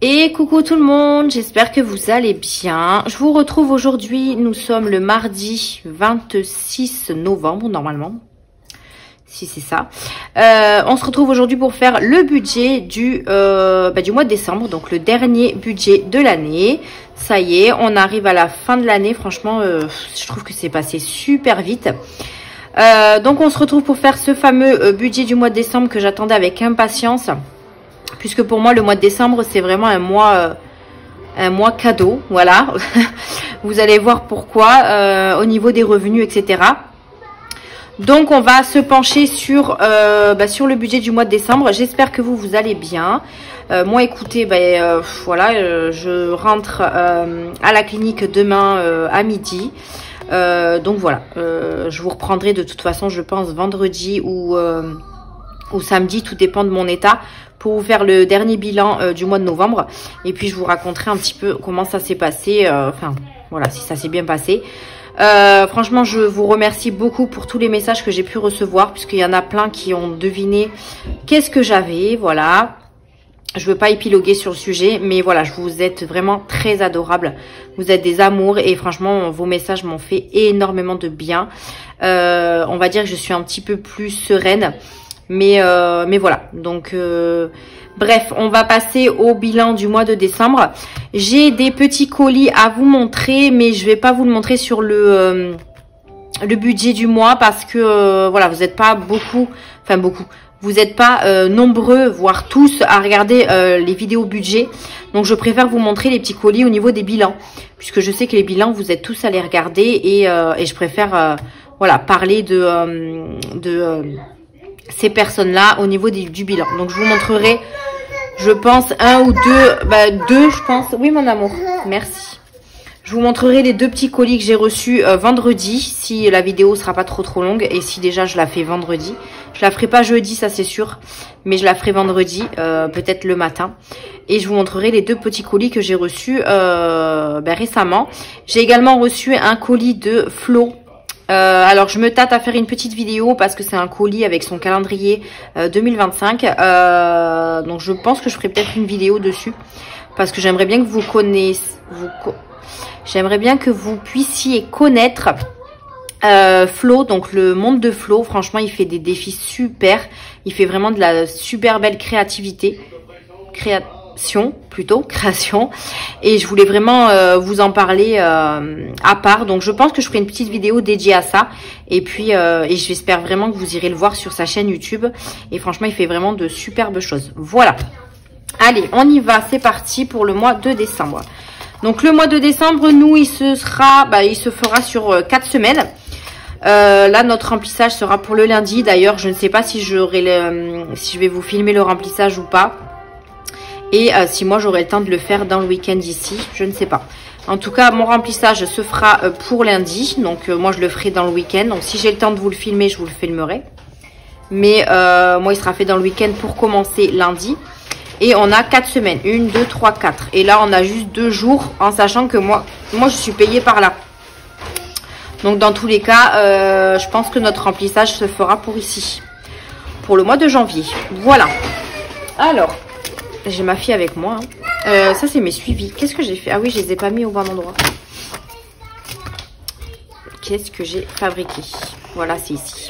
Et coucou tout le monde, j'espère que vous allez bien. Je vous retrouve aujourd'hui, nous sommes le mardi 26 novembre normalement. Si c'est ça. On se retrouve aujourd'hui pour faire le budget du mois de décembre, donc le dernier budget de l'année. Ça y est, on arrive à la fin de l'année. Franchement, je trouve que c'est passé super vite. Donc on se retrouve pour faire ce fameux budget du mois de décembre que j'attendais avec impatience. Puisque pour moi, le mois de décembre, c'est vraiment un mois cadeau. Voilà. Vous allez voir pourquoi au niveau des revenus, etc. Donc, on va se pencher sur le budget du mois de décembre. J'espère que vous allez bien. Moi, écoutez, voilà, je rentre à la clinique demain à midi. Donc, voilà. Je vous reprendrai de toute façon, je pense, vendredi ou samedi. Tout dépend de mon état. Pour vous faire le dernier bilan du mois de novembre. Et puis, je vous raconterai un petit peu comment ça s'est passé. Voilà, si ça s'est bien passé. Franchement, je vous remercie beaucoup pour tous les messages que j'ai pu recevoir. Puisqu'il y en a plein qui ont deviné qu'est-ce que j'avais. Voilà. Je veux pas épiloguer sur le sujet. Mais voilà, vous êtes vraiment très adorables. Vous êtes des amours. Et franchement, vos messages m'ont fait énormément de bien. On va dire que je suis un petit peu plus sereine. Mais voilà, donc bref, on va passer au bilan du mois de décembre. J'ai des petits colis à vous montrer, mais je vais pas vous le montrer sur le budget du mois parce que voilà, vous n'êtes pas beaucoup, vous n'êtes pas nombreux, voire tous, à regarder les vidéos budget. Donc je préfère vous montrer les petits colis au niveau des bilans, puisque je sais que les bilans, vous êtes tous à les regarder et je préfère voilà, parler de ces personnes-là au niveau du bilan. Donc, je vous montrerai, je pense, un ou deux, je pense. Oui, mon amour, merci. Je vous montrerai les deux petits colis que j'ai reçus vendredi, si la vidéo sera pas trop longue et si déjà je la fais vendredi. Je la ferai pas jeudi, ça c'est sûr, mais je la ferai vendredi, peut-être le matin. Et je vous montrerai les deux petits colis que j'ai reçus récemment. J'ai également reçu un colis de Flo. Alors je me tâte à faire une petite vidéo parce que c'est un colis avec son calendrier 2025. Donc je pense que je ferai peut-être une vidéo dessus parce que j'aimerais bien que vous connaissiez, j'aimerais bien que vous puissiez connaître Flo, donc le monde de Flo. Franchement, il fait des défis super. Il fait vraiment de la super belle création. Et je voulais vraiment vous en parler à part. Donc je pense que je ferai une petite vidéo dédiée à ça. Et puis j'espère vraiment que vous irez le voir sur sa chaîne YouTube. Et franchement, il fait vraiment de superbes choses. Voilà. Allez, on y va. C'est parti pour le mois de décembre. Donc le mois de décembre, nous, il se fera sur 4 semaines. Là, notre remplissage sera pour le lundi. D'ailleurs, je ne sais pas si je vais vous filmer le remplissage ou pas. Et si moi j'aurai le temps de le faire dans le week-end ici, je ne sais pas. En tout cas, mon remplissage se fera pour lundi. Donc moi je le ferai dans le week-end. Donc si j'ai le temps de vous le filmer, je vous le filmerai. Mais moi il sera fait dans le week-end pour commencer lundi. Et on a 4 semaines. 1, 2, 3, 4. Et là on a juste 2 jours en sachant que moi je suis payée par là. Donc dans tous les cas, je pense que notre remplissage se fera pour ici. Pour le mois de janvier. Voilà. Alors... j'ai ma fille avec moi. Ça, c'est mes suivis. Qu'est-ce que j'ai fait? Ah oui, je les ai pas mis au bon endroit. Qu'est-ce que j'ai fabriqué? Voilà, c'est ici.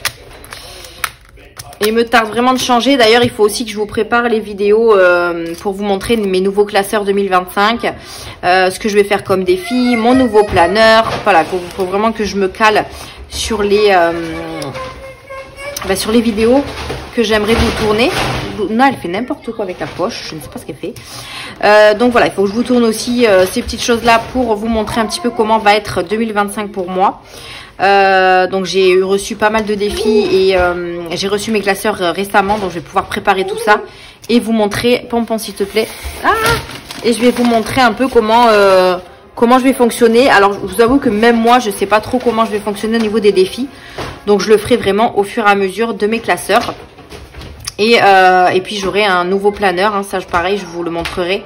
Et il me tarde vraiment de changer. D'ailleurs, il faut aussi que je vous prépare les vidéos pour vous montrer mes nouveaux classeurs 2025. Ce que je vais faire comme défi. Mon nouveau planeur. Voilà, faut vraiment que je me cale sur les vidéos que j'aimerais vous tourner. Non, elle fait n'importe quoi avec la poche. Je ne sais pas ce qu'elle fait. Donc voilà, il faut que je vous tourne aussi ces petites choses-là pour vous montrer un petit peu comment va être 2025 pour moi. Donc j'ai reçu pas mal de défis et j'ai reçu mes classeurs récemment. Donc je vais pouvoir préparer tout ça et vous montrer. Pompon, s'il te plaît. Et je vais vous montrer un peu comment je vais fonctionner. Alors je vous avoue que même moi, je ne sais pas trop comment je vais fonctionner au niveau des défis. Donc je le ferai vraiment au fur et à mesure de mes classeurs. Et puis j'aurai un nouveau planeur, hein, ça pareil, je vous le montrerai.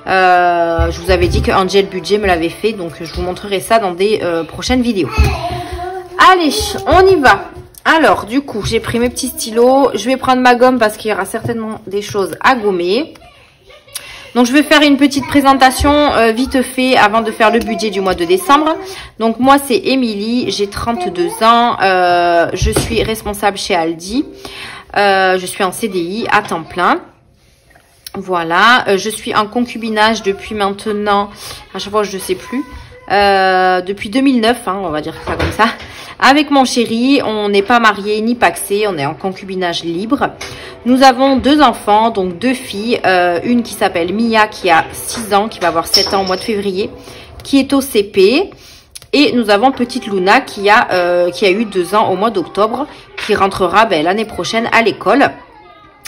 Je vous avais dit que Angel Budget me l'avait fait, donc je vous montrerai ça dans des prochaines vidéos. Allez, on y va. Alors, du coup, j'ai pris mes petits stylos. Je vais prendre ma gomme parce qu'il y aura certainement des choses à gommer. Donc je vais faire une petite présentation vite fait avant de faire le budget du mois de décembre. Donc moi c'est Émilie, j'ai 32 ans, je suis responsable chez Aldi, je suis en CDI à temps plein. Voilà, je suis en concubinage depuis maintenant, à chaque fois je ne sais plus, depuis 2009, hein, on va dire ça comme ça. Avec mon chéri, on n'est pas mariés ni pacsés, on est en concubinage libre. Nous avons 2 enfants, donc 2 filles, une qui s'appelle Mia qui a 6 ans, qui va avoir 7 ans au mois de février, qui est au CP. Et nous avons petite Luna qui a eu 2 ans au mois d'octobre, qui rentrera l'année prochaine à l'école.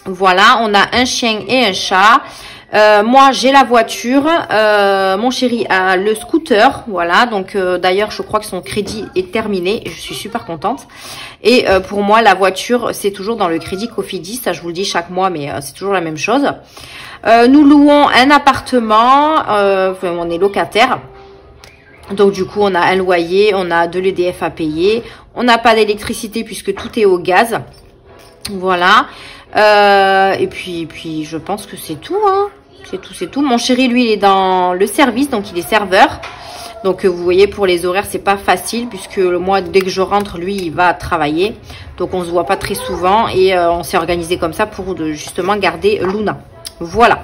Voilà, on a un chien et un chat. Moi, j'ai la voiture. Mon chéri a le scooter. Voilà, donc d'ailleurs, je crois que son crédit est terminé. Je suis super contente. Et pour moi, la voiture, c'est toujours dans le crédit Cofidis. Ça, je vous le dis chaque mois, mais c'est toujours la même chose. Nous louons un appartement. On est locataire. Donc du coup, on a un loyer, on a de l'EDF à payer. On n'a pas d'électricité puisque tout est au gaz. Voilà. Et puis je pense que c'est tout, hein. C'est tout. Mon chéri, lui, il est dans le service, donc il est serveur. Donc vous voyez, pour les horaires, c'est pas facile puisque moi, dès que je rentre, lui, il va travailler. Donc on se voit pas très souvent et on s'est organisé comme ça pour justement garder Luna. Voilà.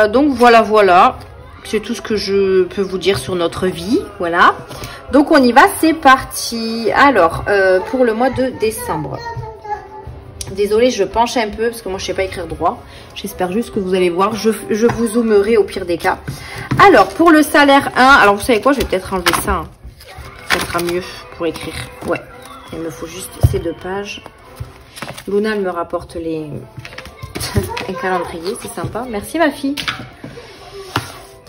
Donc voilà. C'est tout ce que je peux vous dire sur notre vie. Voilà. Donc on y va, c'est parti. Alors, pour le mois de décembre. Désolée, je penche un peu parce que moi je sais pas écrire droit. J'espère juste que vous allez voir. Je vous zoomerai au pire des cas. Alors, pour le salaire 1, alors vous savez quoi, je vais peut-être enlever ça. Hein. Ça sera mieux pour écrire. Ouais, il me faut juste ces 2 pages. Luna, elle me rapporte un calendrier, c'est sympa. Merci ma fille.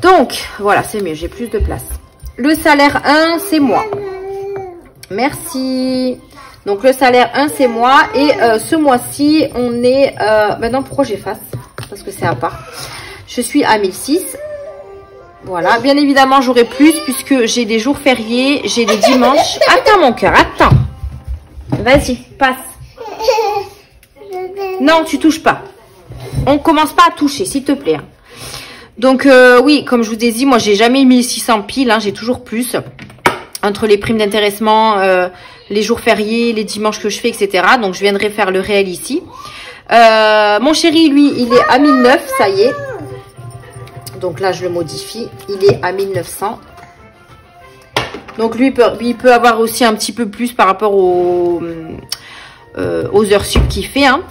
Donc, voilà, c'est mieux, j'ai plus de place. Le salaire 1, c'est moi. Merci. Donc le salaire 1 c'est moi et ce mois-ci on est maintenant pourquoi j'efface parce que c'est à part. Je suis à 1006. Voilà, bien évidemment j'aurai plus puisque j'ai des jours fériés, j'ai des dimanches. Attends mon cœur, attends. Vas-y, passe. Non, tu touches pas. On commence pas à toucher s'il te plaît. Donc oui, comme je vous ai dit, moi j'ai jamais 1600 piles, hein, j'ai toujours plus. Entre les primes d'intéressement, les jours fériés, les dimanches que je fais, etc. Donc, je viendrai faire le réel ici. Mon chéri, lui, il est à 1009, ça y est. Donc là, je le modifie. Il est à 1900. Donc, lui, il peut avoir aussi un petit peu plus par rapport aux heures sup qu'il fait. Hein.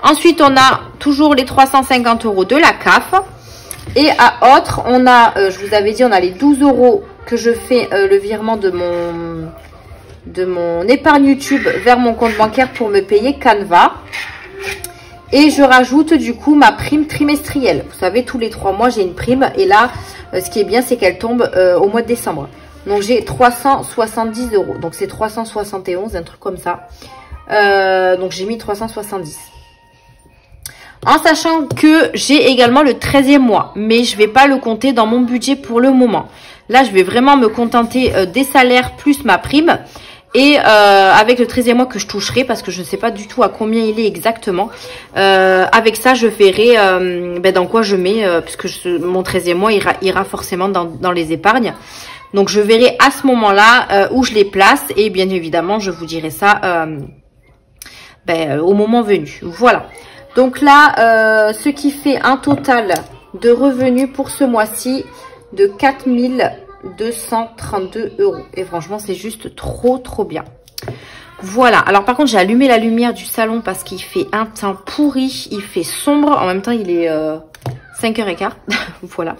Ensuite, on a toujours les 350 € de la CAF. Et à autre, on a, je vous avais dit, on a les 12 € que je fais le virement de mon épargne YouTube vers mon compte bancaire pour me payer Canva. Et je rajoute du coup ma prime trimestrielle. Vous savez, tous les 3 mois, j'ai une prime. Et là, ce qui est bien, c'est qu'elle tombe au mois de décembre. Donc, j'ai 370 €. Donc, c'est 371, un truc comme ça. Donc, j'ai mis 370. En sachant que j'ai également le 13e mois. Mais je ne vais pas le compter dans mon budget pour le moment. Là, je vais vraiment me contenter des salaires plus ma prime. Et avec le 13e mois que je toucherai, parce que je ne sais pas du tout à combien il est exactement. Avec ça, je verrai dans quoi je mets, puisque mon 13e mois ira forcément dans les épargnes. Donc, je verrai à ce moment-là où je les place. Et bien évidemment, je vous dirai ça au moment venu. Voilà. Donc là, ce qui fait un total de revenus pour ce mois-ci de 4232 €. Et franchement, c'est juste trop bien. Voilà. Alors par contre, j'ai allumé la lumière du salon parce qu'il fait un temps pourri. Il fait sombre. En même temps, il est 5h15. Voilà.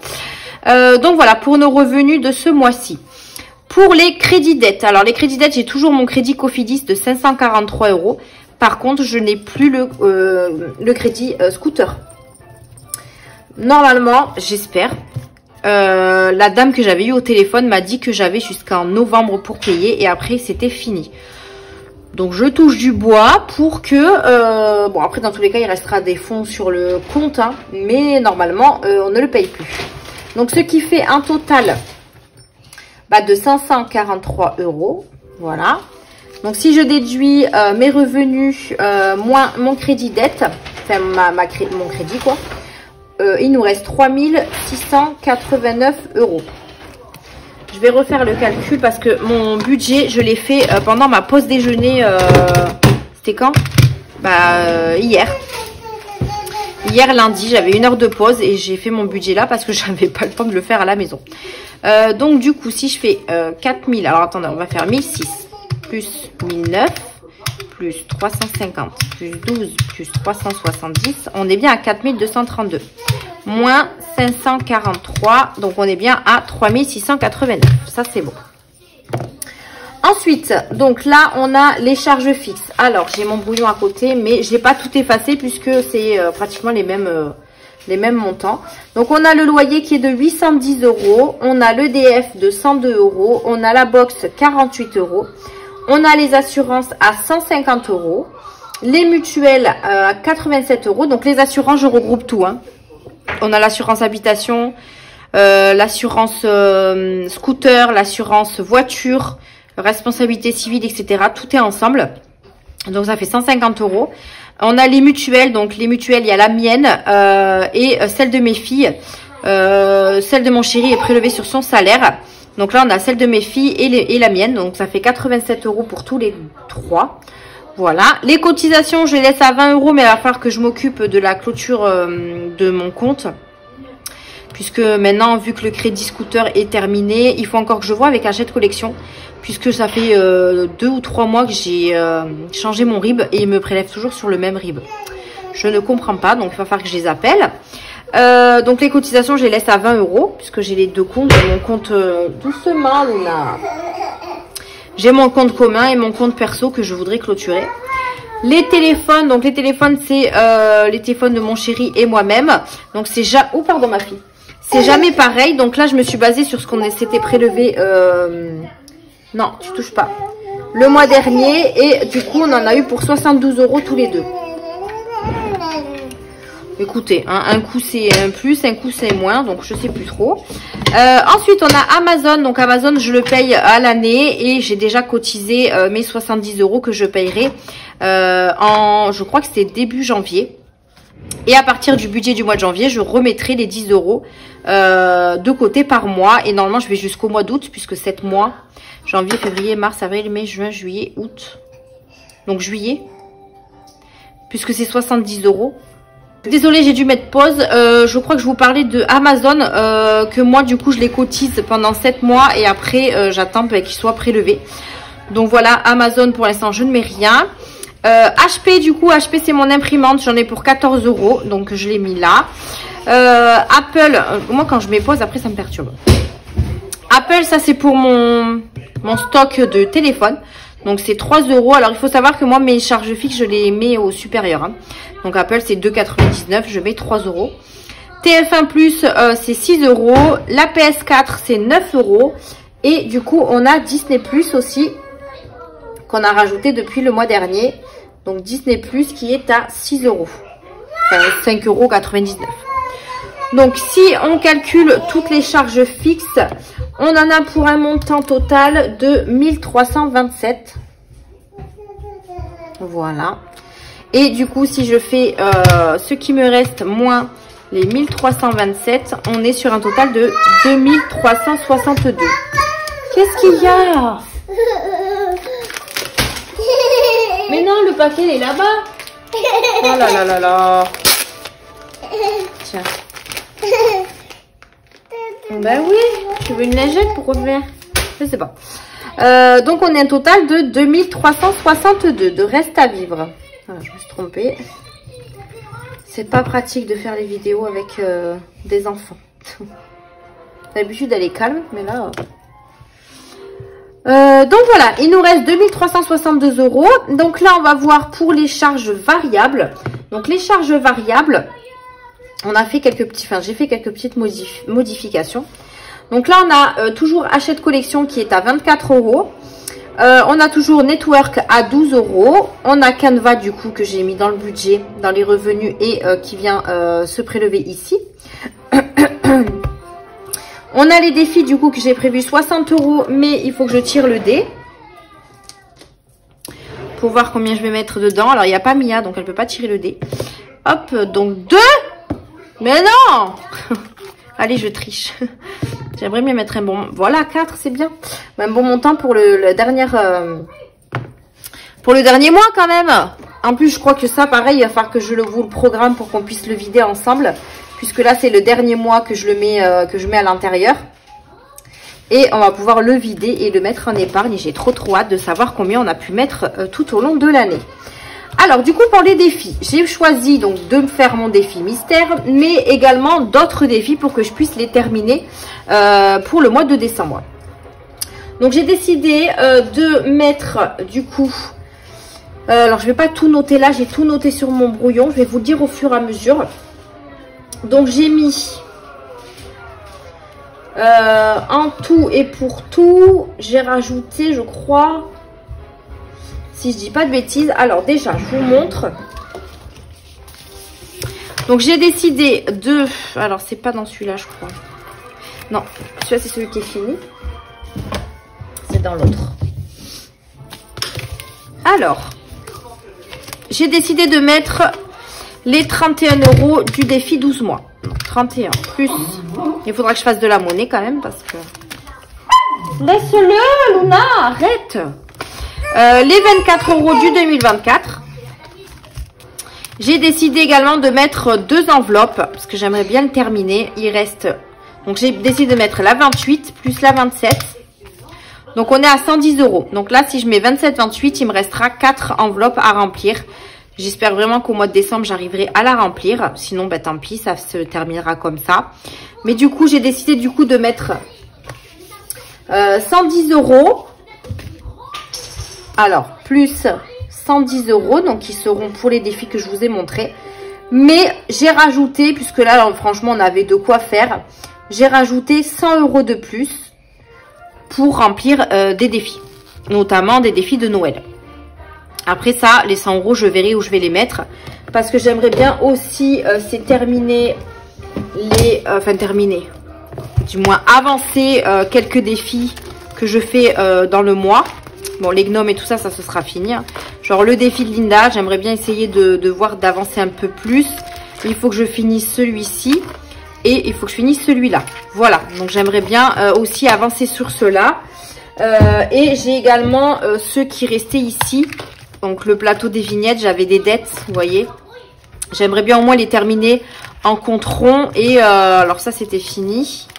Donc voilà, pour nos revenus de ce mois-ci. Pour les crédits dettes. Alors les crédits dettes, j'ai toujours mon crédit Cofidis de 543 €. Par contre, je n'ai plus le crédit scooter. Normalement, j'espère. La dame que j'avais eue au téléphone m'a dit que j'avais jusqu'en novembre pour payer et après c'était fini. Donc je touche du bois pour que, bon après dans tous les cas il restera des fonds sur le compte, hein, mais normalement on ne le paye plus. Donc ce qui fait un total de 543 €, voilà. Donc si je déduis mes revenus moins mon crédit dette, enfin mon crédit quoi, il nous reste 3689 €. Je vais refaire le calcul parce que mon budget, je l'ai fait pendant ma pause déjeuner. C'était quand? Hier. Hier lundi, j'avais 1 heure de pause et j'ai fait mon budget là parce que j'avais pas le temps de le faire à la maison. Donc du coup, si je fais 4000, alors attendez, on va faire 1006 plus 1009 plus 350 plus 12 plus 370, on est bien à 4232. Moins 543, donc on est bien à 3689. Ça, c'est bon. Ensuite, donc là, on a les charges fixes. Alors, j'ai mon brouillon à côté, mais j'ai pas tout effacé puisque c'est pratiquement les mêmes montants. Donc, on a le loyer qui est de 810 €. On a l'EDF de 102 €. On a la box 48 €. On a les assurances à 150 €. Les mutuelles à 87 €. Donc, les assurances, je regroupe tout, hein. On a l'assurance habitation, l'assurance scooter, l'assurance voiture, responsabilité civile, etc. Tout est ensemble. Donc, ça fait 150 €. On a les mutuelles. Donc, les mutuelles, il y a la mienne et celle de mes filles. Celle de mon chéri est prélevée sur son salaire. Donc là, on a celle de mes filles et la mienne. Donc, ça fait 87 € pour tous les 3. Voilà. Les cotisations, je les laisse à 20 €, mais il va falloir que je m'occupe de la clôture de mon compte. Puisque maintenant, vu que le crédit scooter est terminé, il faut encore que je vois avec Hachette Collection. Puisque ça fait 2 ou 3 mois que j'ai changé mon RIB et il me prélève toujours sur le même RIB. Je ne comprends pas, donc il va falloir que je les appelle. Donc les cotisations, je les laisse à 20 € puisque j'ai les deux comptes. J'ai mon compte doucement là. J'ai mon compte commun et mon compte perso que je voudrais clôturer. Les téléphones, donc les téléphones, c'est les téléphones de mon chéri et moi-même. Donc c'est jamais... Oh pardon ma fille. C'est jamais pareil. Donc là, je me suis basée sur ce qu'on s'était prélevé. Non, tu touches pas. Le mois dernier. Et du coup, on en a eu pour 72 € tous les deux. Écoutez, hein, un coup c'est un plus, un coup c'est moins, donc je sais plus trop. Ensuite, on a Amazon. Donc Amazon, je le paye à l'année et j'ai déjà cotisé mes 70 € que je payerai je crois que c'était début janvier. Et à partir du budget du mois de janvier, je remettrai les 10 € de côté par mois. Et normalement, je vais jusqu'au mois d'août puisque 7 mois, janvier, février, mars, avril, mai, juin, juillet, août. Donc juillet, puisque c'est 70 €. Désolée, j'ai dû mettre pause. Je crois que je vous parlais de Amazon, que moi, du coup, je les cotise pendant 7 mois et après, j'attends qu'ils soient prélevés. Donc voilà, Amazon, pour l'instant, je ne mets rien. HP, du coup, HP, c'est mon imprimante. J'en ai pour 14 €, donc je l'ai mis là. Apple, moi, quand je mets pause, après, ça me perturbe. Apple, ça, c'est pour mon stock de téléphone. Donc, c'est 3 €. Alors, il faut savoir que moi, mes charges fixes, je les mets au supérieur, hein. Donc, Apple, c'est 2,99 €. Je mets 3 €. TF1+, c'est 6 €. La PS4, c'est 9 €. Et du coup, on a Disney+ aussi, qu'on a rajouté depuis le mois dernier. Donc, Disney+, qui est à 6 €. Enfin, 5,99 €. Donc, si on calcule toutes les charges fixes, on en a pour un montant total de 1327. Voilà. Et du coup, si je fais ce qui me reste moins les 1327, on est sur un total de 2362. Qu'est-ce qu'il y a? Mais non, le paquet il est là-bas. Oh là là là là. Tiens. Ben oui, tu veux une lingette pour refaire? Je sais pas. Donc on est un total de 2362 de reste à vivre. Voilà, je me suis trompée. C'est pas pratique de faire les vidéos avec des enfants. D'habitude elle est calme, mais là... donc voilà, il nous reste 2362 €. Donc là, on va voir pour les charges variables. Donc les charges variables, on a fait quelques petits, enfin j'ai fait quelques petites modifications. Donc là, on a toujours Hachette Collection qui est à 24 €. On a toujours Network à 12 €. On a Canva du coup que j'ai mis dans le budget, dans les revenus et qui vient se prélever ici. On a les défis du coup que j'ai prévu 60 €, mais il faut que je tire le dé pour voir combien je vais mettre dedans. Alors il n'y a pas Mia, donc elle ne peut pas tirer le dé. Hop, donc 2. Mais non. Allez, je triche. J'aimerais bien mettre un bon... Voilà, 4, c'est bien. Un bon montant pour le dernier mois quand même. En plus, je crois que ça, pareil, il va falloir que je vous le programme pour qu'on puisse le vider ensemble. Puisque là, c'est le dernier mois que je mets à l'intérieur. Et on va pouvoir le vider et le mettre en épargne. J'ai trop hâte de savoir combien on a pu mettre tout au long de l'année. Alors, du coup, pour les défis, j'ai choisi donc de me faire mon défi mystère, mais également d'autres défis pour que je puisse les terminer pour le mois de décembre. Donc, j'ai décidé de mettre, du coup, alors je vais pas tout noter là, j'ai tout noté sur mon brouillon, je vais vous le dire au fur et à mesure. Donc, j'ai mis, en tout et pour tout, j'ai rajouté, je crois... Si je dis pas de bêtises. Alors déjà, je vous montre. Donc j'ai décidé de... Alors c'est pas dans celui-là, je crois. Non, celui-là c'est celui qui est fini. C'est dans l'autre. Alors, j'ai décidé de mettre les 31 € du défi 12 mois. Donc, 31 plus... Il faudra que je fasse de la monnaie quand même parce que... Laisse-le, Luna, arrête. Les 24 € du 2024. J'ai décidé également de mettre 2 enveloppes parce que j'aimerais bien le terminer. Il reste... Donc j'ai décidé de mettre la 28 plus la 27. Donc on est à 110 €. Donc là, si je mets 27-28, il me restera 4 enveloppes à remplir. J'espère vraiment qu'au mois de décembre, j'arriverai à la remplir. Sinon, ben, tant pis, ça se terminera comme ça. Mais du coup, j'ai décidé du coup de mettre 110 €. Alors, plus 110 €, donc qui seront pour les défis que je vous ai montrés. Mais j'ai rajouté, puisque là, alors, franchement, on avait de quoi faire. J'ai rajouté 100 € de plus pour remplir des défis. Notamment des défis de Noël. Après ça, les 100 €, je verrai où je vais les mettre. Parce que j'aimerais bien aussi, c'est terminer les... Enfin, terminer. Du moins, avancer quelques défis que je fais dans le mois. Bon, les gnomes et tout ça, ça se sera fini. Genre le défi de Linda, j'aimerais bien essayer de voir d'avancer un peu plus. Il faut que je finisse celui-ci et il faut que je finisse celui-là. Voilà, donc j'aimerais bien aussi avancer sur cela. Et j'ai également ceux qui restaient ici. Donc le plateau des vignettes, j'avais des dettes, vous voyez. J'aimerais bien au moins les terminer en compte rond. Et alors ça, c'était fini.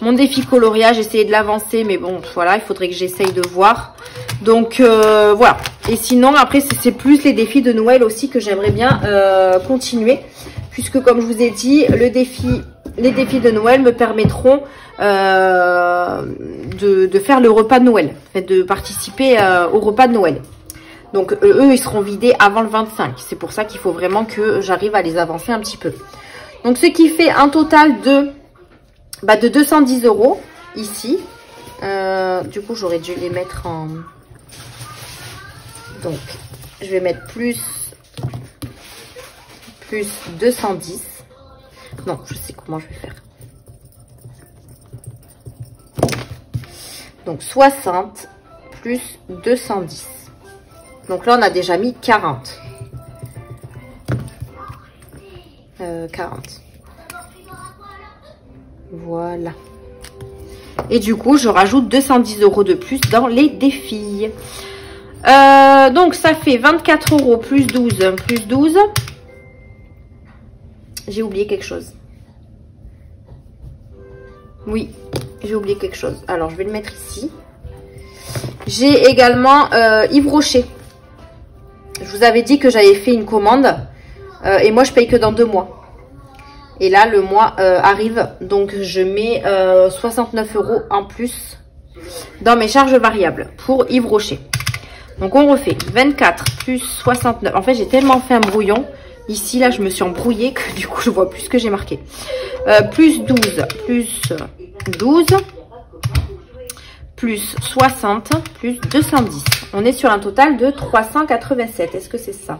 Mon défi coloriage, j'ai essayé de l'avancer, mais bon, voilà, il faudrait que j'essaye de voir. Donc, voilà. Et sinon, après, c'est plus les défis de Noël aussi que j'aimerais bien continuer. Puisque, comme je vous ai dit, les défis de Noël me permettront de faire le repas de Noël. En fait, de participer au repas de Noël. Donc, eux, ils seront vidés avant le 25. C'est pour ça qu'il faut vraiment que j'arrive à les avancer un petit peu. Donc, ce qui fait un total de 210 € ici. Du coup, j'aurais dû les mettre en... Donc, je vais mettre plus 210. Non, je sais comment je vais faire. Donc, 60 plus 210. Donc là, on a déjà mis 40. 40. Voilà. Et du coup, je rajoute 210 € de plus dans les défis. Donc, ça fait 24 € plus 12 plus 12. J'ai oublié quelque chose. Oui, j'ai oublié quelque chose. Alors, je vais le mettre ici. J'ai également Yves Rocher. Je vous avais dit que j'avais fait une commande. Et moi, je paye que dans 2 mois. Et là, le mois arrive, donc je mets 69 € en plus dans mes charges variables pour Yves Rocher. Donc, on refait 24 plus 69. En fait, j'ai tellement fait un brouillon. Ici, là, je me suis embrouillée que du coup, je vois plus ce que j'ai marqué. Plus 12, plus 12, plus 60, plus 210. On est sur un total de 387. Est-ce que c'est ça?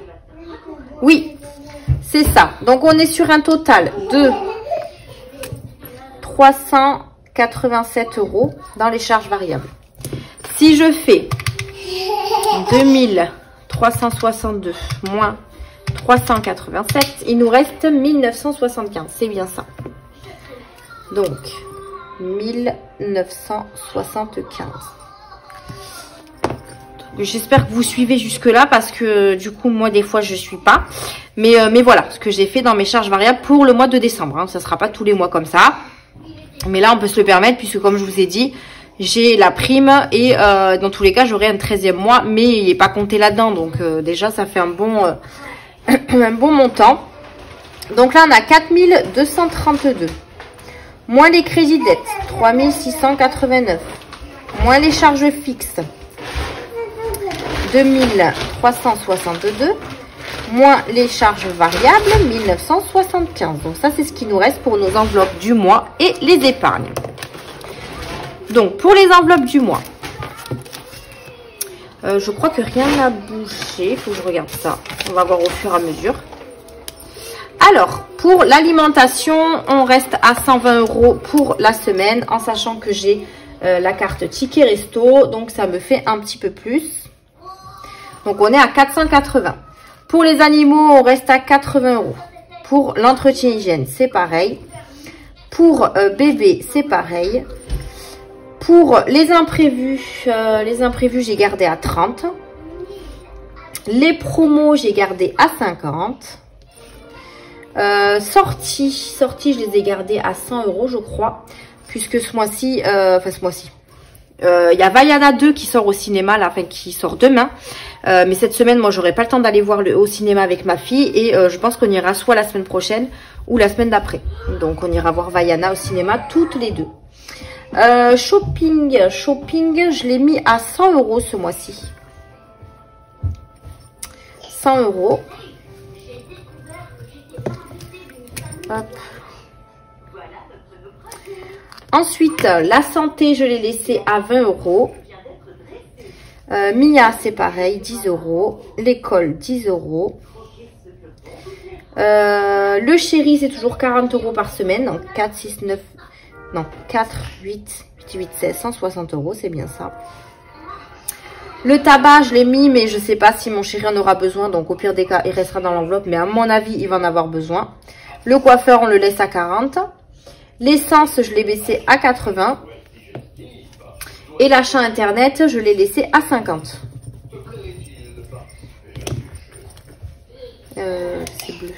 Oui. C'est ça. Donc, on est sur un total de 387 € dans les charges variables. Si je fais 2362 moins 387. Il nous reste 1975. C'est bien ça. Donc, 1975. J'espère que vous suivez jusque là parce que du coup moi des fois je suis pas. Mais voilà ce que j'ai fait dans mes charges variables pour le mois de décembre. Hein. Ça sera pas tous les mois comme ça. Mais là on peut se le permettre puisque comme je vous ai dit, j'ai la prime et dans tous les cas j'aurai un 13e mois. Mais il n'est pas compté là-dedans. Donc déjà ça fait un bon, un bon montant. Donc là on a 4232. Moins les crédits dettes, 3689. Moins les charges fixes, 2362. Moins les charges variables, 1975. Donc ça, c'est ce qui nous reste pour nos enveloppes du mois et les épargnes. Donc, pour les enveloppes du mois, je crois que rien n'a bougé. Il faut que je regarde ça. On va voir au fur et à mesure. Alors, pour l'alimentation, on reste à 120 € pour la semaine, en sachant que j'ai la carte Ticket Resto, donc ça me fait un petit peu plus. Donc, on est à 480. Pour les animaux, on reste à 80 €. Pour l'entretien hygiène, c'est pareil. Pour bébé, c'est pareil. Pour les imprévus, j'ai gardé à 30. Les promos, j'ai gardé à 50. Sorties, je les ai gardées à 100 € je crois, puisque ce mois-ci, il y a Vaiana 2 qui sort au cinéma, là, enfin qui sort demain, mais cette semaine, moi, j'aurai pas le temps d'aller voir au cinéma avec ma fille, et je pense qu'on ira soit la semaine prochaine ou la semaine d'après. Donc, on ira voir Vaiana au cinéma toutes les deux. Shopping, je l'ai mis à 100 € ce mois-ci. 100 €. Hop. Ensuite, la santé, je l'ai laissé à 20 €. Mia, c'est pareil, 10 €. L'école, 10 €. Le chéri, c'est toujours 40 € par semaine. Donc 4, 6, 9... Non, 4, 8, 16, 160 €, c'est bien ça. Le tabac, je l'ai mis, mais je ne sais pas si mon chéri en aura besoin. Donc au pire des cas, il restera dans l'enveloppe. Mais à mon avis, il va en avoir besoin. Le coiffeur, on le laisse à 40. L'essence, je l'ai baissé à 80. Et l'achat internet, je l'ai laissé à 50. C'est bleu.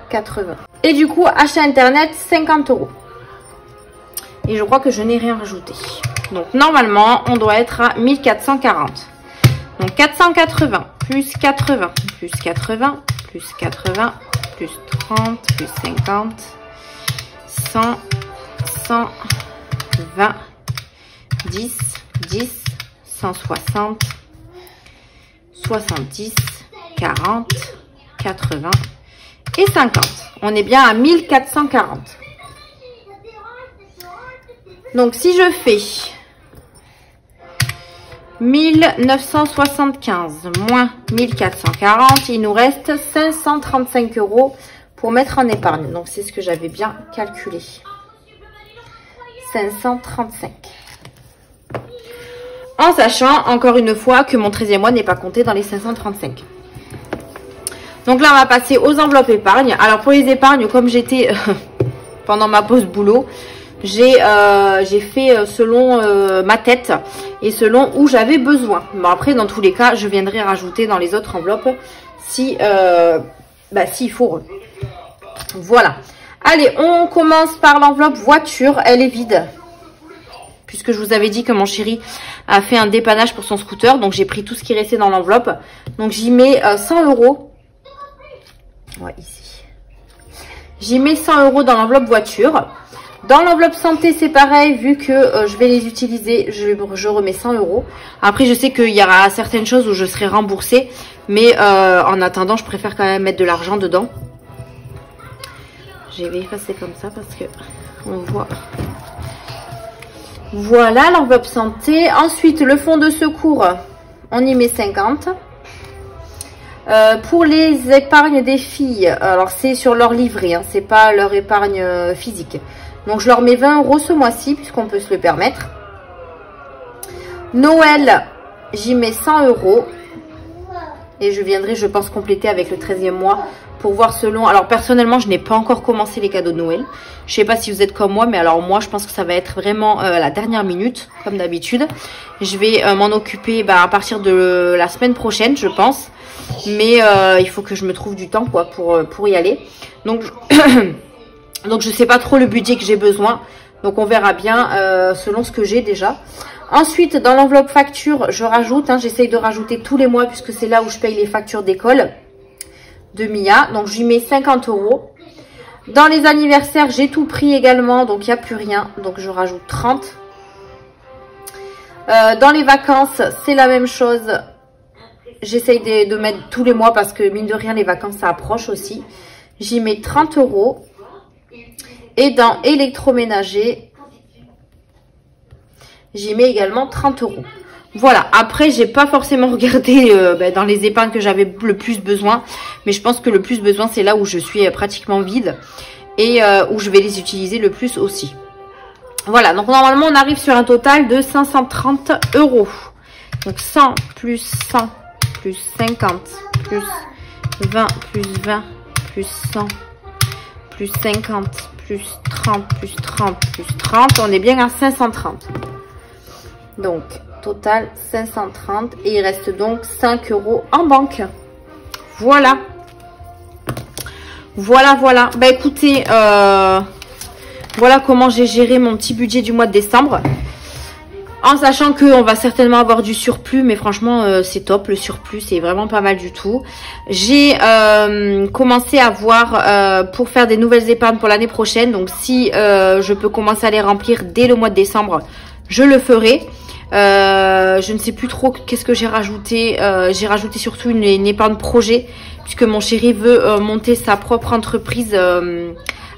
80. Et du coup, achat internet, 50 €. Et je crois que je n'ai rien rajouté. Donc, normalement, on doit être à 1440. Donc, 480 plus 80 plus 80 plus 80 plus 30 plus 50, 100, 120, 10, 10, 160, 70, 40, 80 et 50. On est bien à 1440. Donc, si je fais 1975 moins 1440, il nous reste 535 € pour mettre en épargne. Donc, c'est ce que j'avais bien calculé. 535. En sachant, encore une fois, que mon 13e mois n'est pas compté dans les 535. Donc là, on va passer aux enveloppes épargne. Alors, pour les épargnes, comme j'étais pendant ma pause boulot, j'ai fait selon ma tête et selon où j'avais besoin. Bon, après, dans tous les cas, je viendrai rajouter dans les autres enveloppes si s'il faut. Voilà. Allez, on commence par l'enveloppe voiture. Elle est vide. Puisque je vous avais dit que mon chéri a fait un dépannage pour son scooter. Donc, j'ai pris tout ce qui restait dans l'enveloppe. Donc, j'y mets 100 €. Ouais, ici. J'y mets 100 € dans l'enveloppe voiture. Dans l'enveloppe santé, c'est pareil. Vu que je vais les utiliser, je remets 100 €. Après, je sais qu'il y aura certaines choses où je serai remboursée. Mais en attendant, je préfère quand même mettre de l'argent dedans. Je vais effacer comme ça parce que on voit... Voilà l'enveloppe santé. Ensuite, le fonds de secours, on y met 50. Pour les épargnes des filles, alors c'est sur leur livret, hein, c'est pas leur épargne physique. Donc je leur mets 20 € ce mois-ci puisqu'on peut se le permettre. Noël, j'y mets 100 €. Et je viendrai, je pense, compléter avec le 13e mois pour voir selon... Alors, personnellement, je n'ai pas encore commencé les cadeaux de Noël. Je sais pas si vous êtes comme moi, mais alors moi, je pense que ça va être vraiment la dernière minute, comme d'habitude. Je vais m'en occuper à partir de la semaine prochaine, je pense. Mais il faut que je me trouve du temps quoi pour y aller. Donc, donc je sais pas trop le budget que j'ai besoin. Donc, on verra bien selon ce que j'ai déjà. Ensuite, dans l'enveloppe facture, je rajoute, j'essaye de rajouter tous les mois puisque c'est là où je paye les factures d'école de Mia. Donc, je lui mets 50 €. Dans les anniversaires, j'ai tout pris également, donc il n'y a plus rien. Donc, je rajoute 30. Dans les vacances, c'est la même chose. J'essaye de mettre tous les mois parce que mine de rien, les vacances, ça approche aussi. J'y mets 30 €. Et dans électroménager, j'y mets également 30 €. Voilà, après, j'ai pas forcément regardé dans les épargnes que j'avais le plus besoin. Mais je pense que le plus besoin, c'est là où je suis pratiquement vide. Et où je vais les utiliser le plus aussi. Voilà, donc normalement, on arrive sur un total de 530 €. Donc 100 plus 100 plus 50 plus 20 plus 20 plus 100 plus 50 plus 30 plus 30 plus 30. On est bien à 530. Donc, total 530 et il reste donc 5 € en banque. Voilà. Voilà, voilà. Bah écoutez, voilà comment j'ai géré mon petit budget du mois de décembre. En sachant qu'on va certainement avoir du surplus, mais franchement, c'est top. Le surplus, c'est vraiment pas mal du tout. J'ai commencé à voir pour faire des nouvelles épargnes pour l'année prochaine. Donc, si je peux commencer à les remplir dès le mois de décembre, je le ferai. Je ne sais plus trop qu'est-ce que j'ai rajouté. J'ai rajouté surtout une épargne projet, puisque mon chéri veut monter sa propre entreprise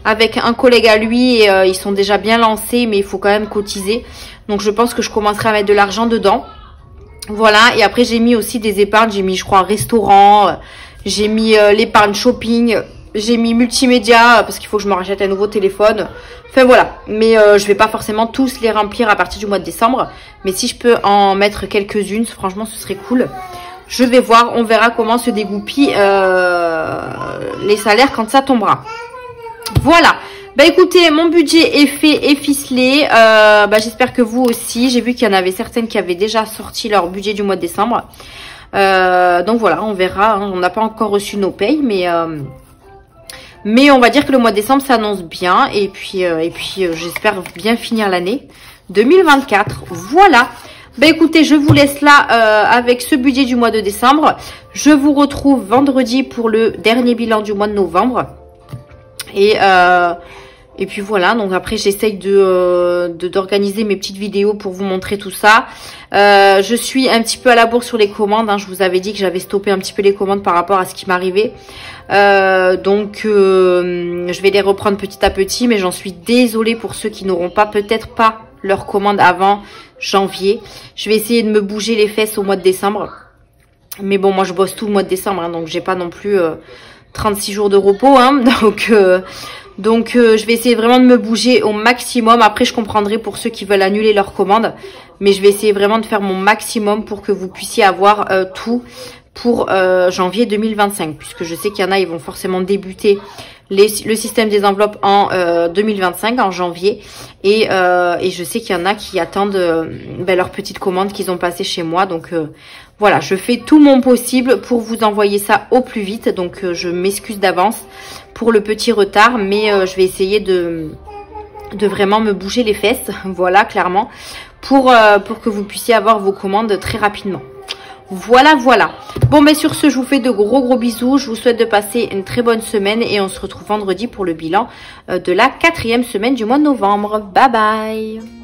avec un collègue à lui. Et, ils sont déjà bien lancés, mais il faut quand même cotiser. Donc, je pense que je commencerai à mettre de l'argent dedans. Voilà. Et après, j'ai mis aussi des épargnes. J'ai mis, je crois, restaurant. J'ai mis l'épargne shopping. J'ai mis multimédia parce qu'il faut que je me rachète un nouveau téléphone. Enfin, voilà. Mais je vais pas forcément tous les remplir à partir du mois de décembre. Mais si je peux en mettre quelques-unes, franchement, ce serait cool. Je vais voir. On verra comment se dégoupillent les salaires quand ça tombera. Voilà. Bah écoutez, mon budget est fait et ficelé. J'espère que vous aussi. J'ai vu qu'il y en avait certaines qui avaient déjà sorti leur budget du mois de décembre. Donc voilà, on verra. On n'a pas encore reçu nos payes, mais on va dire que le mois de décembre s'annonce bien. Et puis j'espère bien finir l'année 2024. Voilà. Bah écoutez, je vous laisse là avec ce budget du mois de décembre. Je vous retrouve vendredi pour le dernier bilan du mois de novembre. Et puis voilà, donc après j'essaye d'organiser mes petites vidéos pour vous montrer tout ça. Je suis un petit peu à la bourre sur les commandes, je vous avais dit que j'avais stoppé un petit peu les commandes par rapport à ce qui m'arrivait. Je vais les reprendre petit à petit, mais j'en suis désolée pour ceux qui n'auront peut-être pas leur commande avant janvier. Je vais essayer de me bouger les fesses au mois de décembre. Mais bon, moi je bosse tout le mois de décembre, donc j'ai pas non plus 36 jours de repos, donc je vais essayer vraiment de me bouger au maximum. Après, je comprendrai pour ceux qui veulent annuler leur commande. Mais je vais essayer vraiment de faire mon maximum pour que vous puissiez avoir tout pour janvier 2025. Puisque je sais qu'il y en a, ils vont forcément débuter le système des enveloppes en 2025, en janvier. Et je sais qu'il y en a qui attendent leurs petites commandes qu'ils ont passées chez moi. Donc voilà, je fais tout mon possible pour vous envoyer ça au plus vite. Donc je m'excuse d'avance pour le petit retard, mais je vais essayer de vraiment me bouger les fesses, voilà, clairement, pour que vous puissiez avoir vos commandes très rapidement. Voilà, voilà. Bon, ben sur ce, je vous fais de gros bisous. Je vous souhaite de passer une très bonne semaine et on se retrouve vendredi pour le bilan de la 4e semaine du mois de novembre. Bye bye.